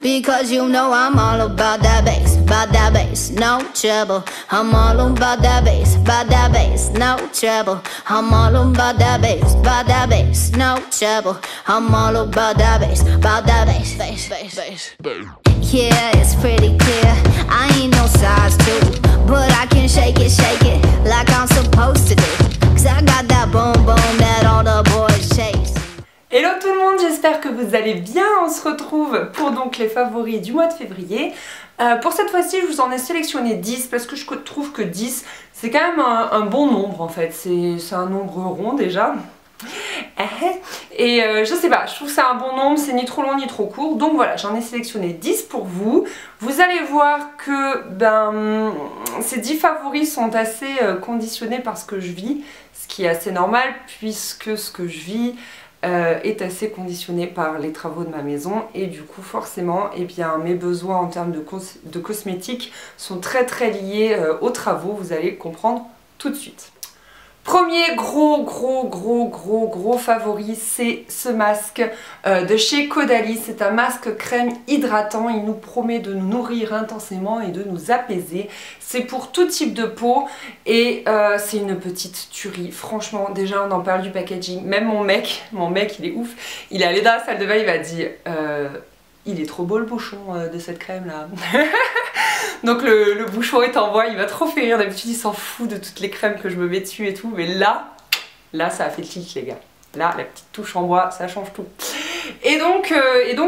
Because you know I'm all about that bass, no trouble. I'm all about that bass, no trouble. I'm all about that bass, no trouble. I'm all about that bass, bass. Yeah, it's pretty clear. I ain't no size 2, but I can shake it like I'm supposed to do. Cause I got that boom boom that all the boys chase. Hello tout le monde, j'espère que vous allez bien. On se retrouve pour donc les favoris du mois de février. Pour cette fois-ci, je vous en ai sélectionné 10 parce que je trouve que 10 c'est quand même un bon nombre en fait. C'est un nombre rond déjà. Et je sais pas, je trouve que c'est un bon nombre, c'est ni trop long ni trop court. Donc voilà, j'en ai sélectionné 10 pour vous. Vous allez voir que ces 10 favoris sont assez conditionnés par ce que je vis, ce qui est assez normal puisque ce que je vis est assez conditionné par les travaux de ma maison et du coup forcément mes besoins en termes de cosmétiques sont très liés aux travaux, vous allez comprendre tout de suite. Premier gros favori, c'est ce masque de chez Caudalie. C'est un masque crème hydratant, il nous promet de nous nourrir intensément et de nous apaiser. C'est pour tout type de peau et c'est une petite tuerie. Franchement, déjà on en parle du packaging, même mon mec il est ouf. Il est allé dans la salle de bain, il m'a dit il est trop beau le bouchon de cette crème là. Donc le bouchon est en bois, il m'a trop fait rire. D'habitude il s'en fout de toutes les crèmes que je me mets dessus et tout, mais là ça a fait tilt les gars. Là la petite touche en bois, ça change tout. Et donc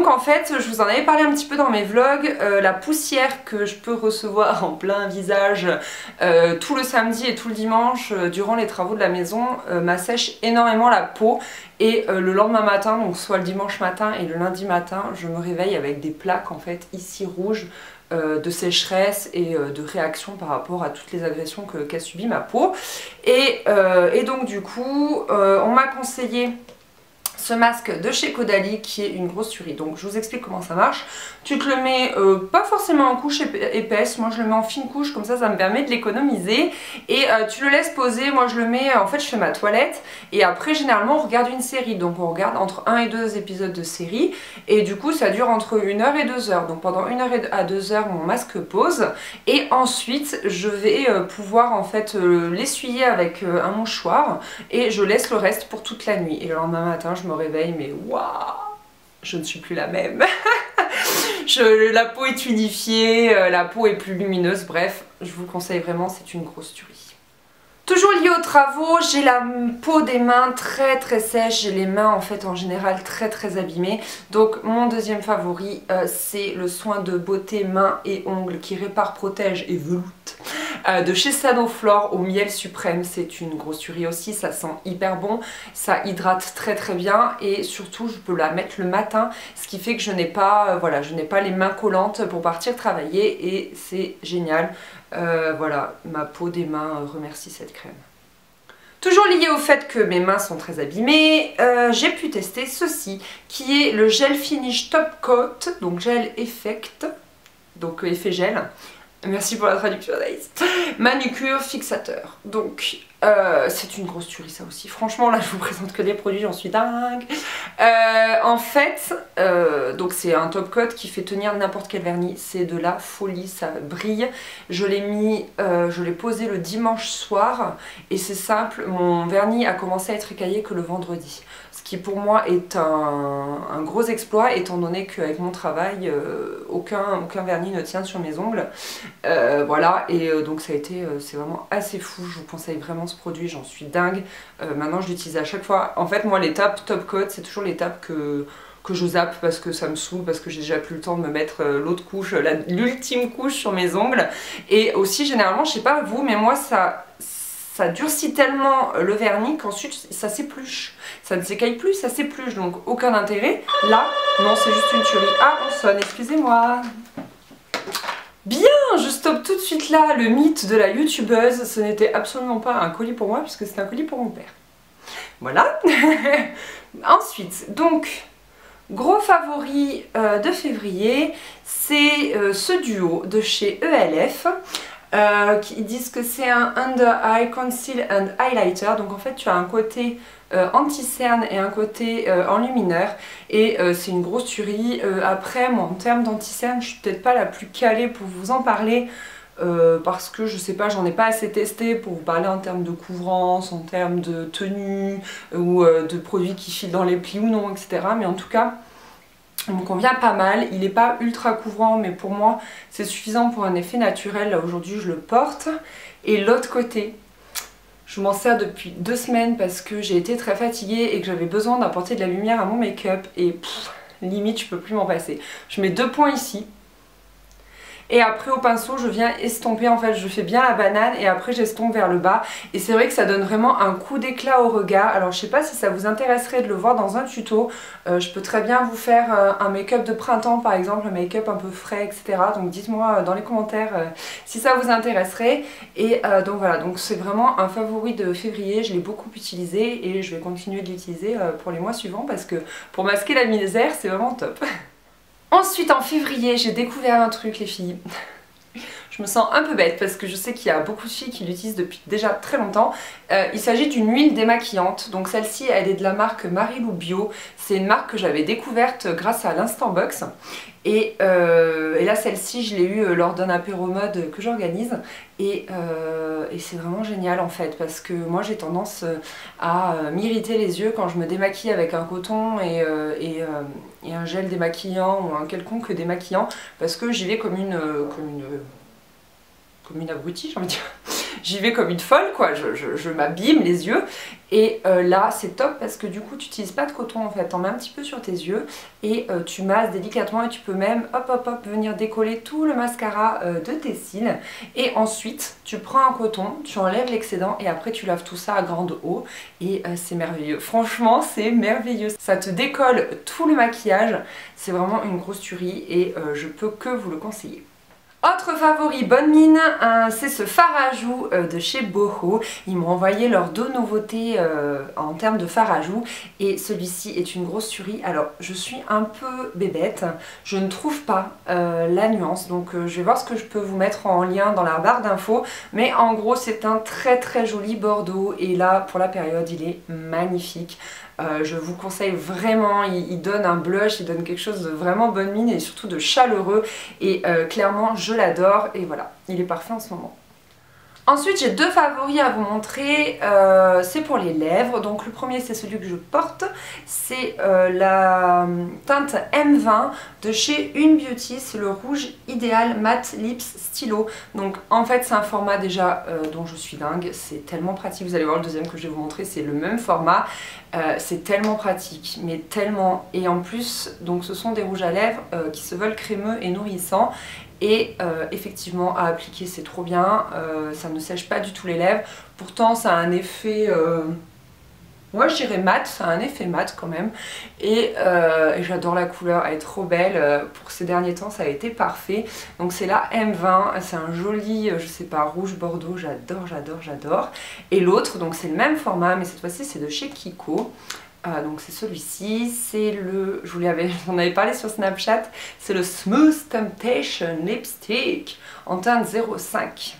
en fait, je vous en avais parlé un petit peu dans mes vlogs, la poussière que je peux recevoir en plein visage tout le samedi et tout le dimanche durant les travaux de la maison m'assèche énormément la peau. Et le lendemain matin, donc soit le dimanche matin et le lundi matin, je me réveille avec des plaques en fait ici rouges de sécheresse et de réaction par rapport à toutes les agressions qu'a subi ma peau. Et donc du coup, on m'a conseillé ce masque de chez Caudalie qui est une grosse tuerie. Donc je vous explique comment ça marche. Tu te le mets pas forcément en couche épaisse, moi je le mets en fine couche, comme ça me permet de l'économiser. Et tu le laisses poser, moi je le mets, en fait je fais ma toilette. Et après généralement on regarde une série, donc on regarde entre 1 et 2 épisodes de série. Et du coup ça dure entre 1 heure et 2 heures. Donc pendant 1 heure à 2 heures mon masque pose. Et ensuite je vais pouvoir en fait l'essuyer avec un mouchoir. Et je laisse le reste pour toute la nuit. Et le lendemain matin je me réveille, mais waouh, je ne suis plus la même. La peau est unifiée, la peau est plus lumineuse, bref, je vous conseille vraiment, c'est une grosse tuerie. Toujours lié aux travaux, j'ai la peau des mains très sèche, j'ai les mains en fait en général très abîmées. Donc mon deuxième favori, c'est le soin de beauté mains et ongles qui répare, protège et veloute. De chez Sanoflore au miel suprême, c'est une grosse tuerie aussi, ça sent hyper bon, ça hydrate très bien et surtout je peux la mettre le matin, ce qui fait que je n'ai pas, je n'ai pas les mains collantes pour partir travailler et c'est génial. Voilà, ma peau des mains remercie cette crème. Toujours lié au fait que mes mains sont très abîmées, j'ai pu tester ceci qui est le gel finish top coat, donc gel effect, donc effet gel. Merci pour la traduction Anaïs. Manucure fixateur. Donc c'est une grosse tuerie ça aussi. Franchement là je vous présente que des produits, j'en suis dingue. En fait, donc c'est un top coat qui fait tenir n'importe quel vernis. C'est de la folie, ça brille. Je l'ai posé le dimanche soir et c'est simple, mon vernis a commencé à être écaillé que le vendredi. Ce qui pour moi est un gros exploit étant donné qu'avec mon travail, aucun vernis ne tient sur mes ongles. Voilà, et donc ça a été, c'est vraiment assez fou, je vous conseille vraiment ce produit, j'en suis dingue. Maintenant je l'utilise à chaque fois. En fait moi l'étape top coat c'est toujours l'étape que je zappe parce que ça me saoule, parce que j'ai déjà plus le temps de me mettre l'autre couche, l'ultime couche sur mes ongles. Et aussi généralement, je sais pas vous, mais moi ça durcit tellement le vernis qu'ensuite ça s'épluche. Ça ne s'écaille plus, ça s'épluche, donc aucun intérêt. Là, non, c'est juste une tuerie. Ah, on sonne, excusez-moi. Bien, je stoppe tout de suite là le mythe de la youtubeuse. Ce n'était absolument pas un colis pour moi puisque c'était un colis pour mon père. Voilà. Ensuite, donc, gros favori de février, c'est ce duo de chez ELF. Ils disent que c'est un Under Eye Conceal and Highlighter. Donc en fait tu as un côté anti-cerne et un côté enlumineur. Et c'est une grosse tuerie. Après moi en termes d'anti-cerne je suis peut-être pas la plus calée pour vous en parler. Parce que je sais pas, j'en ai pas assez testé pour vous parler en termes de couvrance, en termes de tenue ou de produits qui filent dans les plis ou non, etc. Mais en tout cas, il me convient pas mal. Il est pas ultra couvrant, mais pour moi, c'est suffisant pour un effet naturel. Là aujourd'hui, je le porte. Et l'autre côté, je m'en sers depuis 2 semaines parce que j'ai été très fatiguée et que j'avais besoin d'apporter de la lumière à mon make-up. Et limite, je peux plus m'en passer. Je mets 2 points ici. Et après au pinceau je viens estomper, en fait je fais bien la banane et après j'estompe vers le bas. Et c'est vrai que ça donne vraiment un coup d'éclat au regard. Alors je sais pas si ça vous intéresserait de le voir dans un tuto. Je peux très bien vous faire un make-up de printemps par exemple, un make-up un peu frais, etc. Donc dites-moi dans les commentaires si ça vous intéresserait. Et donc voilà, donc c'est vraiment un favori de février. Je l'ai beaucoup utilisé et je vais continuer de l'utiliser pour les mois suivants parce que pour masquer la misère c'est vraiment top. Ensuite en février j'ai découvert un truc les filles. Je me sens un peu bête parce que je sais qu'il y a beaucoup de filles qui l'utilisent depuis déjà très longtemps. Il s'agit d'une huile démaquillante. Donc celle-ci elle est de la marque Marilou Bio. C'est une marque que j'avais découverte grâce à l'Instant Box. Et là celle-ci je l'ai eue lors d'un apéro mode que j'organise. Et c'est vraiment génial en fait parce que moi j'ai tendance à m'irriter les yeux quand je me démaquille avec un coton et un gel démaquillant ou un quelconque démaquillant parce que j'y vais comme une abrutie, j'ai envie de dire. J'y vais comme une folle quoi, je m'abîme les yeux. Et là c'est top parce que du coup tu n'utilises pas de coton en fait, t'en mets un petit peu sur tes yeux et tu masses délicatement et tu peux même hop hop hop venir décoller tout le mascara de tes cils. Et ensuite tu prends un coton, tu enlèves l'excédent et après tu laves tout ça à grande eau et c'est merveilleux. Franchement c'est merveilleux, ça te décolle tout le maquillage, c'est vraiment une grosse tuerie et je peux que vous le conseiller. Autre favori bonne mine, c'est ce fard à joues de chez Boho. Ils m'ont envoyé leurs 2 nouveautés en termes de fard à joues et celui-ci est une grosse tuerie. Alors je suis un peu bébête, je ne trouve pas la nuance donc je vais voir ce que je peux vous mettre en lien dans la barre d'infos. Mais en gros c'est un très très joli bordeaux et là pour la période il est magnifique. Je vous conseille vraiment, il donne un blush, il donne quelque chose de vraiment bonne mine et surtout de chaleureux et clairement je l'adore et voilà, il est parfait en ce moment. Ensuite j'ai 2 favoris à vous montrer, c'est pour les lèvres. Donc le premier c'est celui que je porte, c'est la teinte M20 de chez Une Beauty, c'est le rouge idéal matte lips stylo. Donc en fait c'est un format déjà dont je suis dingue, c'est tellement pratique, vous allez voir le deuxième que je vais vous montrer, c'est le même format. C'est tellement pratique, mais tellement, et en plus donc ce sont des rouges à lèvres qui se veulent crémeux et nourrissants. Et effectivement à appliquer c'est trop bien, ça ne sèche pas du tout les lèvres, pourtant ça a un effet, moi je dirais mat, ça a un effet mat quand même, et j'adore la couleur, elle est trop belle, pour ces derniers temps ça a été parfait. Donc c'est la M20, c'est un joli, je sais pas, rouge bordeaux, j'adore, j'adore, j'adore. Et l'autre, donc c'est le même format, mais cette fois-ci c'est de chez Kiko. Donc c'est celui-ci, c'est le, j'en avais parlé sur Snapchat, c'est le Smooth Temptation Lipstick en teinte 05.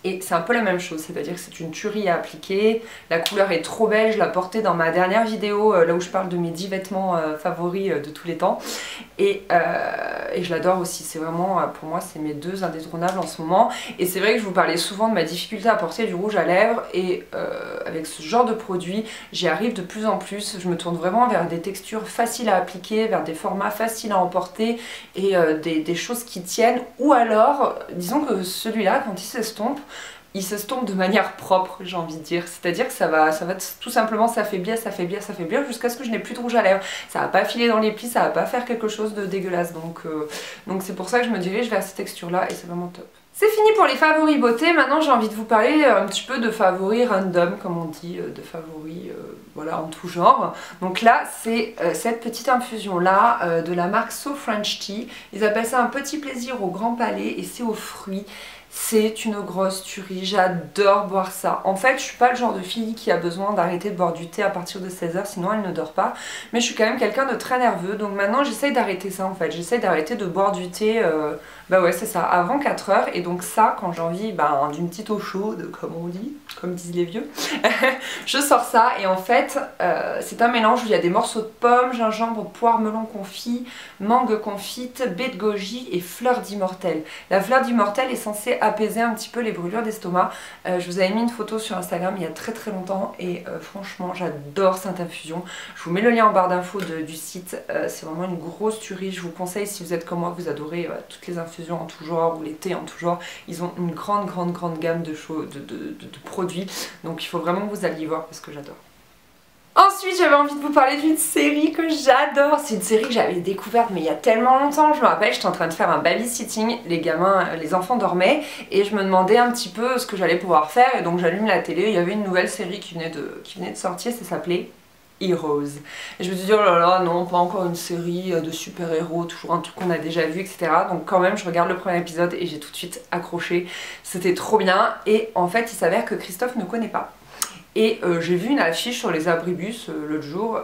Et c'est un peu la même chose, c'est-à-dire que c'est une tuerie à appliquer, la couleur est trop belle, je l'ai portée dans ma dernière vidéo, là où je parle de mes 10 vêtements favoris de tous les temps. Et je l'adore aussi, c'est vraiment, pour moi, c'est mes 2 indétrônables en ce moment. Et c'est vrai que je vous parlais souvent de ma difficulté à porter du rouge à lèvres, et avec ce genre de produit, j'y arrive de plus en plus. Je me tourne vraiment vers des textures faciles à appliquer, vers des formats faciles à emporter, et des choses qui tiennent. Ou alors, disons que celui-là, quand il s'estompe, il s'estompe de manière propre, j'ai envie de dire. C'est-à-dire que ça va tout simplement s'affaiblir, s'affaiblir, s'affaiblir jusqu'à ce que je n'ai plus de rouge à lèvres. Ça va pas filer dans les plis, ça va pas faire quelque chose de dégueulasse. Donc c'est pour ça que je me dirige vers cette texture-là et c'est vraiment top. C'est fini pour les favoris beauté. Maintenant j'ai envie de vous parler un petit peu de favoris random, comme on dit, de favoris voilà, en tout genre. Donc là c'est cette petite infusion là de la marque So French Tea. Ils appellent ça un petit plaisir au grand palais et c'est aux fruits. c'est une grosse tuerie, j'adore boire ça. En fait, je suis pas le genre de fille qui a besoin d'arrêter de boire du thé à partir de 16h, sinon elle ne dort pas. Mais je suis quand même quelqu'un de très nerveux, donc maintenant j'essaye d'arrêter ça en fait. J'essaye d'arrêter de boire du thé, bah ouais c'est ça, avant 4h. Et donc ça, quand j'ai envie d'une petite eau chaude, comme on dit, comme disent les vieux, je sors ça. Et en fait, c'est un mélange où il y a des morceaux de pommes, gingembre, poire, melon confit, mangue confite, baie de goji et fleur d'immortel. La fleur d'immortel est censée apaiser un petit peu les brûlures d'estomac. Je vous avais mis une photo sur Instagram il y a très longtemps et franchement j'adore cette infusion. Je vous mets le lien en barre d'infos du site, c'est vraiment une grosse tuerie. Je vous conseille, si vous êtes comme moi, que vous adorez toutes les infusions en tout genre ou les thés en tout genre, ils ont une grande gamme de produits, donc il faut vraiment que vous alliez voir parce que j'adore. Ensuite, j'avais envie de vous parler d'une série que j'adore. C'est une série que j'avais découverte mais il y a tellement longtemps. Je me rappelle, j'étais en train de faire un babysitting, les enfants dormaient et je me demandais un petit peu ce que j'allais pouvoir faire. Et donc j'allume la télé, il y avait une nouvelle série qui venait de sortir, ça s'appelait Heroes. Et je me suis dit, oh là là, non, pas encore une série de super-héros, toujours un truc qu'on a déjà vu, etc. Donc quand même, je regarde le premier épisode et j'ai tout de suite accroché. C'était trop bien. Et en fait, il s'avère que Christophe ne connaît pas. Et j'ai vu une affiche sur les abribus l'autre jour,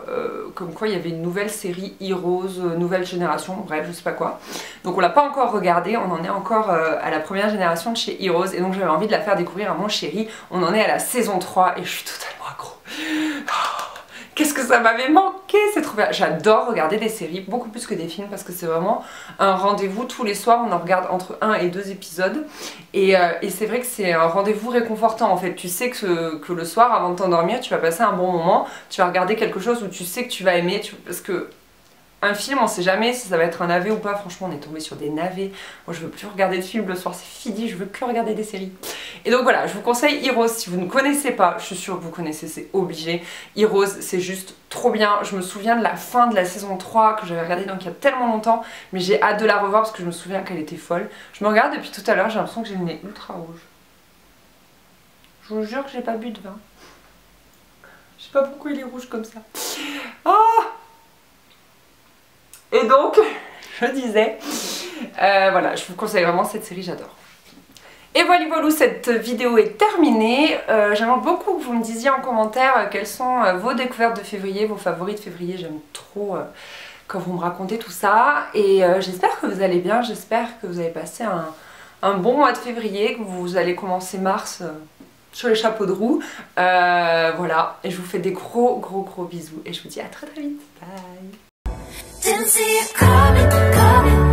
comme quoi il y avait une nouvelle série Heroes, nouvelle génération, bref, je sais pas quoi. Donc on l'a pas encore regardée, on en est encore à la première génération de chez Heroes, et donc j'avais envie de la faire découvrir à mon chéri. On en est à la saison 3 et je suis totalement accro. Qu'est-ce que ça m'avait manqué, c'est trop bien. J'adore regarder des séries, beaucoup plus que des films, parce que c'est vraiment un rendez-vous. Tous les soirs, on en regarde entre 1 et 2 épisodes. Et c'est vrai que c'est un rendez-vous réconfortant en fait. Tu sais que le soir, avant de t'endormir, tu vas passer un bon moment. Tu vas regarder quelque chose où tu sais que tu vas aimer, parce que un film, on sait jamais si ça va être un navet ou pas. Franchement, on est tombé sur des navets. Moi, je veux plus regarder de films le soir, c'est fini. Je veux que regarder des séries. Et donc voilà, je vous conseille Heroes. Si vous ne connaissez pas, je suis sûre que vous connaissez, c'est obligé. Heroes, c'est juste trop bien. Je me souviens de la fin de la saison 3 que j'avais regardée donc il y a tellement longtemps. Mais j'ai hâte de la revoir parce que je me souviens qu'elle était folle. Je me regarde depuis tout à l'heure, j'ai l'impression que j'ai le nez ultra rouge. Je vous jure que j'ai pas bu de vin. Je sais pas pourquoi il est rouge comme ça. Oh! Et donc, je disais, voilà, je vous conseille vraiment cette série, j'adore. Et voilà, cette vidéo est terminée. J'aimerais beaucoup que vous me disiez en commentaire quelles sont vos découvertes de février, vos favoris de février. J'aime trop quand vous me racontez tout ça. Et j'espère que vous allez bien, j'espère que vous avez passé un bon mois de février, que vous allez commencer mars sur les chapeaux de roue. Voilà, et je vous fais des gros bisous. Et je vous dis à très vite. Bye! Didn't see it coming.